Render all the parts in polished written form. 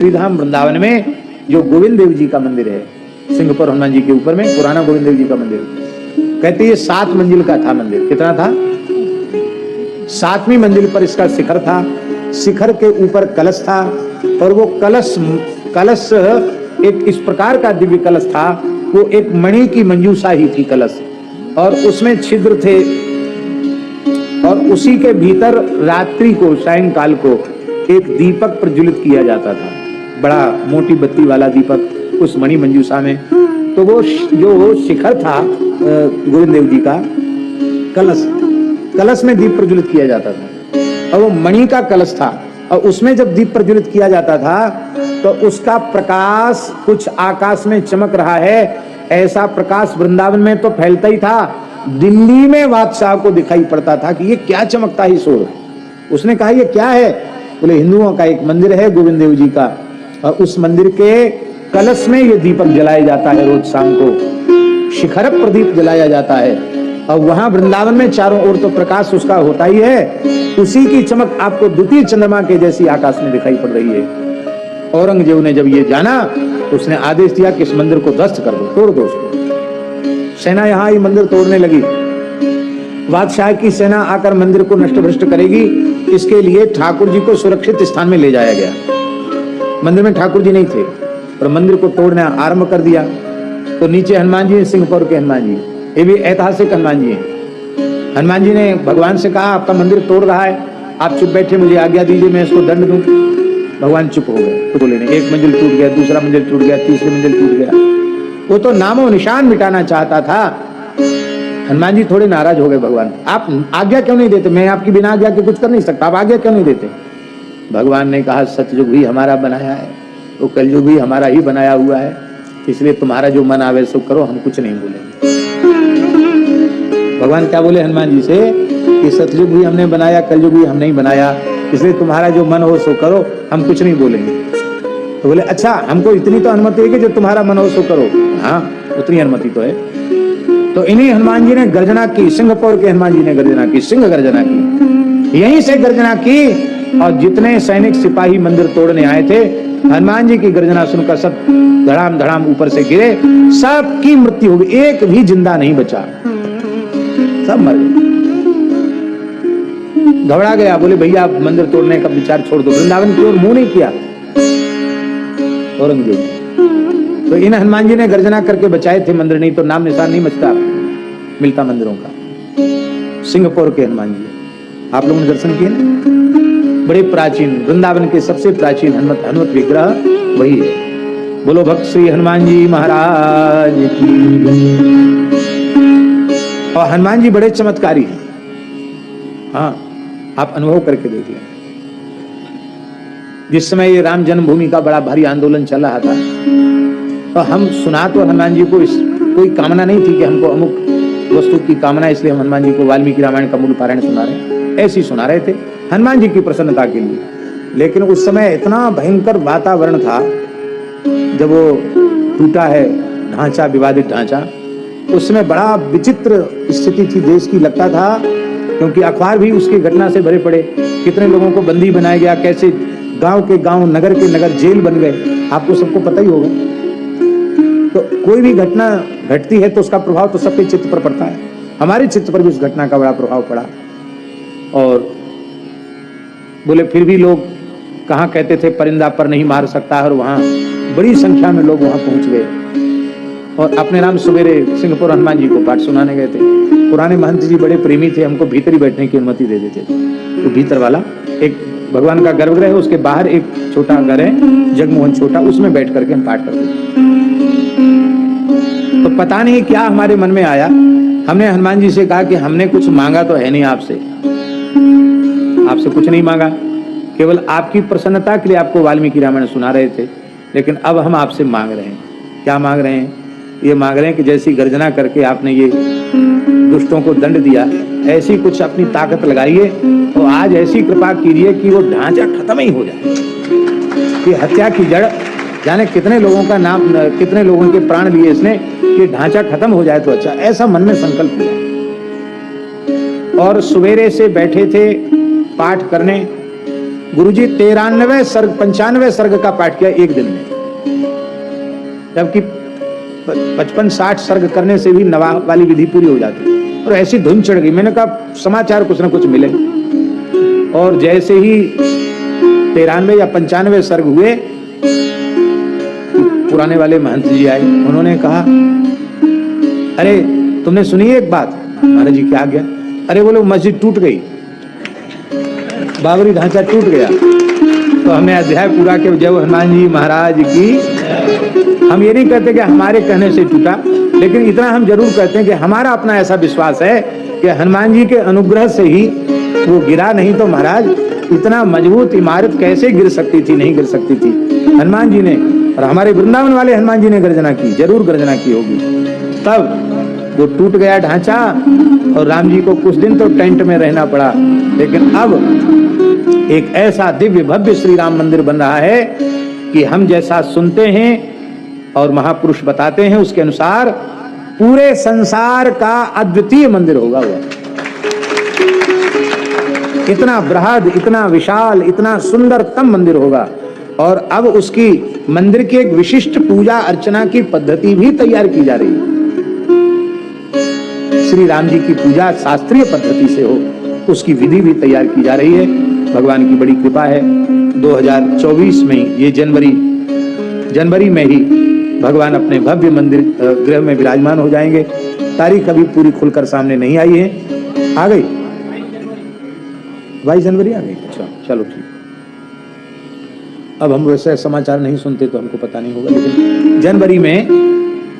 श्रीधाम वृंदावन में जो गोविंद देव जी का मंदिर है, सिंहपुर हनुमान जी के ऊपर में पुराना गोविंद देव जी का मंदिर, कहते ये 7 मंजिल का था मंदिर। कितना था? 7वीं मंजिल पर इसका शिखर था। शिखर के ऊपर कलश था और वो कलश एक इस प्रकार का दिव्य कलश था, वो एक मणि की मंजूषा ही थी कलश, और उसमें छिद्र थे, और उसी के भीतर रात्रि को सायंकाल को एक दीपक प्रज्वलित किया जाता था, बड़ा मोटी बत्ती वाला दीपक उस मणि मंजूषा में। तो वो जो शिखर था गोविंद देव जी का, कलश में दीप प्रज्वलित किया जाता था, और वो मणि का कलश था, और उसमें जब दीप प्रज्वलित किया जाता था तो उसका प्रकाश कुछ आकाश में चमक रहा है, ऐसा प्रकाश वृंदावन में तो फैलता ही था, दिल्ली में बादशाह को दिखाई पड़ता था कि ये क्या चमकता ही शोर। उसने कहा ये क्या है? बोले हिंदुओं का एक मंदिर है गोविंद देव जी का, और उस मंदिर के कलश में ये दीपक जलाया जाता है, रोज शाम को शिखर प्रदीप जलाया जाता है, और वहां वृंदावन में चारों ओर तो प्रकाश उसका होता ही है, उसी की चमक आपको द्वितीय चंद्रमा के जैसी आकाश में दिखाई पड़ रही है। औरंगजेब ने जब ये जाना तो उसने आदेश दिया कि इस मंदिर को ध्वस्त कर दो, तोड़ दो उसको। सेना यहाँ ही मंदिर तोड़ने लगी। बादशाह की सेना आकर मंदिर को नष्ट भ्रष्ट करेगी, इसके लिए ठाकुर जी को सुरक्षित स्थान में ले जाया गया। मंदिर में ठाकुर जी नहीं थे, पर मंदिर को तोड़ना आरंभ कर दिया। तो नीचे हनुमान जी, सिंहपुर के हनुमान जी, ये भी ऐतिहासिक हनुमान जी हैं। हनुमान जी ने भगवान से कहा आपका मंदिर तोड़ रहा है, आप चुप बैठे, मुझे आज्ञा दीजिए, मैं इसको दंड दूं। भगवान चुप हो गए। तो बोले नहीं, एक मंजिल टूट गया, दूसरा मंजिल टूट गया, तीसरी मंजिल टूट गया। वो तो नामो निशान मिटाना चाहता था। हनुमान जी थोड़े नाराज हो गए। भगवान आप आज्ञा क्यों नहीं देते? मैं आपकी बिना आज्ञा के कुछ कर नहीं सकता, आप आज्ञा क्यों नहीं देते? भगवान ने कहा सतयुग भी हमारा बनाया है, वो कलयुग भी हमारा ही बनाया हुआ है, इसलिए तुम्हारा जो मन आवे सो करो, हम कुछ नहीं बोलेंगे। भगवान क्या बोले हनुमान जी से कि सतयुग भी हमने बनाया, कलयुग भी हम नहीं बनाया, इसलिए तुम्हारा जो मन हो सो करो, हम कुछ नहीं बोलेंगे। तो बोले अच्छा, हमको इतनी तो अनुमति है कि जो तुम्हारा मन हो सो करो। हाँ, उतनी अनुमति तो है। तो इन्हीं हनुमान जी ने गर्जना की, सिंहपुर के हनुमान जी ने गर्जना की, सिंह गर्जना की, यहीं से गर्जना की, और जितने सैनिक सिपाही मंदिर तोड़ने आए थे, हनुमान जी की गर्जना सुनकर सब धड़ाम धड़ाम ऊपर से गिरे, सबकी मृत्यु हो गई, एक भी जिंदा नहीं बचा, सब मर गए। घबरा गया, बोले भैया आप मंदिर तोड़ने का विचार छोड़ दो, वृंदावन की ओर मुंह नहीं किया औरंगजेब। तो इन हनुमान जी ने गर्जना करके बचाए थे मंदिर, नहीं तो नाम निशान नहीं मिलता मंदिरों का। सिंहपुर के हनुमान जी आप लोगों ने दर्शन किए ना, बड़े प्राचीन, वृंदावन के सबसे प्राचीन हनुमत विग्रह वही है। बोलो भक्त श्री हनुमान जी महाराज की। और हनुमान जी बड़े चमत्कारी हैं। हाँ, आप अनुभव करके देख लें। जिस समय ये राम जन्मभूमि का बड़ा भारी आंदोलन चल रहा था, तो हम सुना तो हनुमान जी को कोई कामना नहीं थी कि हमको अमुक वस्तु की कामना, इसलिए हम हनुमान जी को वाल्मीकि रामायण का मूल पारायण सुना रहे हैं, ऐसी सुना रहे थे हनुमान जी की प्रसन्नता के लिए। लेकिन उस समय इतना भयंकर वातावरण था, जब वो टूटा है ढांचा, विवादित ढांचा, उस समय बड़ा विचित्र स्थिति थी देश की, लगता था, क्योंकि अखबार भी उसकी घटना से भरे पड़े, कितने लोगों को बंदी बनाया गया, कैसे गांव के गांव, नगर के नगर जेल बन गए, आपको सबको पता ही होगा। तो कोई भी घटना घटती है तो उसका प्रभाव तो सबके चित्त पर पड़ता है। हमारे चित्त पर भी उस घटना का बड़ा प्रभाव पड़ा। और बोले फिर भी लोग कहाँ कहते थे परिंदा पर नहीं मार सकता, और वहां बड़ी संख्या में लोग वहां पहुंच गए और अपने नाम सवेरे सिंहपुर हनुमान जी को पाठ सुनाने गए थे। पुराने महंत जी बड़े प्रेमी थे, हमको भीतर ही बैठने की अनुमति दे देते थे। तो भीतर वाला एक भगवान का गर्भगृह है, उसके बाहर एक छोटा घर है, जगमोहन छोटा, उसमें बैठ करके हम पाठ करते थे। तो पता नहीं क्या हमारे मन में आया, हमने हनुमान जी से कहा कि हमने कुछ मांगा तो है नहीं आपसे कुछ नहीं मांगा, केवल आपकी प्रसन्नता के लिए आपको वाल्मीकि रामायण सुना रहे थे, लेकिन अब हम आपसे मांग रहे हैं। क्या मांग रहे हैं? ये मांग रहे हैं कि जैसी गर्जना करके आपने ये दुष्टों को दंड दिया, ऐसी कुछ अपनी ताकत लगाइए और आज ऐसी कृपा कीजिए कि वो ढांचा खत्म ही हो जाए, कि हत्या की जड़, जाने कितने लोगों का नाम, कितने लोगों के प्राण लिए इसने, कि ढांचा खत्म हो जाए तो अच्छा, ऐसा मन में संकल्प लिया। और सवेरे से बैठे थे पाठ करने, गुरुजी 93 सर्ग 95 सर्ग का पाठ किया एक दिन में, जबकि 55-60 सर्ग करने से भी नवाब वाली विधि पूरी हो जाती। और ऐसी धुन चढ़ गई, मैंने कहा समाचार कुछ ना कुछ मिले। और जैसे ही 93 या 95 सर्ग हुए, पुराने वाले महंत जी आए, उन्होंने कहा अरे तुमने सुनी एक बात? महाराज जी क्या गया? अरे बोलो मस्जिद टूट गई, बाबरी ढांचा टूट गया। तो हमने अध्याय पूरा किया, जय हनुमान जी महाराज की। हम ये नहीं कहते कि हमारे कहने से टूटा, लेकिन इतना हम जरूर कहते हैं कि हमारा अपना ऐसा विश्वास है कि हनुमान जी के अनुग्रह से ही वो गिरा, नहीं तो महाराज इतना मजबूत इमारत कैसे गिर सकती थी? नहीं गिर सकती थी। हनुमान जी ने, और हमारे वृंदावन वाले हनुमान जी ने गर्जना की, जरूर गर्जना की होगी। तब वो टूट गया ढांचा और राम जी को कुछ दिन तो टेंट में रहना पड़ा। लेकिन अब एक ऐसा दिव्य भव्य श्री राम मंदिर बन रहा है कि हम जैसा सुनते हैं और महापुरुष बताते हैं, उसके अनुसार पूरे संसार का अद्वितीय मंदिर होगा वो। इतना बृहद, इतना विशाल, इतना सुंदरतम मंदिर होगा। और अब उसकी मंदिर की एक विशिष्ट पूजा अर्चना की पद्धति भी तैयार की जा रही है। श्री राम जी की पूजा शास्त्रीय पद्धति से हो, उसकी विधि भी तैयार की जा रही है। भगवान की बड़ी कृपा है। 2024 में ये जनवरी में ही भगवान अपने भव्य मंदिर गृह में विराजमान हो जाएंगे। तारीख अभी पूरी खुलकर सामने नहीं आई है। आ गई 22 जनवरी आ गई। अच्छा चलो ठीक। अब हम वैसे समाचार नहीं सुनते तो हमको पता नहीं होगा, लेकिन जनवरी में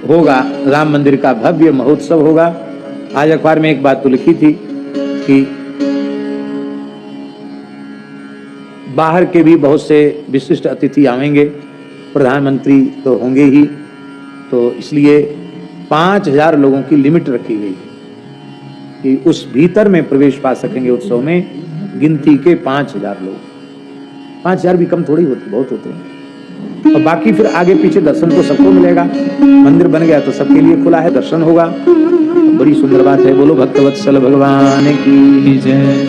होगा राम मंदिर का भव्य महोत्सव होगा। आज अखबार में एक बात तो लिखी थी कि बाहर के भी बहुत से विशिष्ट अतिथि आवेंगे, प्रधानमंत्री तो होंगे ही, तो इसलिए 5000 लोगों की लिमिट रखी गई कि उस भीतर में प्रवेश पा सकेंगे उत्सव में। गिनती के 5000 लोग। 5000 भी कम थोड़ी होते, बहुत होते हैं। और बाकी फिर आगे पीछे दर्शन तो सबको मिलेगा। मंदिर बन गया तो सबके लिए खुला है, दर्शन होगा। बड़ी सुंदर बात है। बोलो भक्तवत्सल भगवान की जय।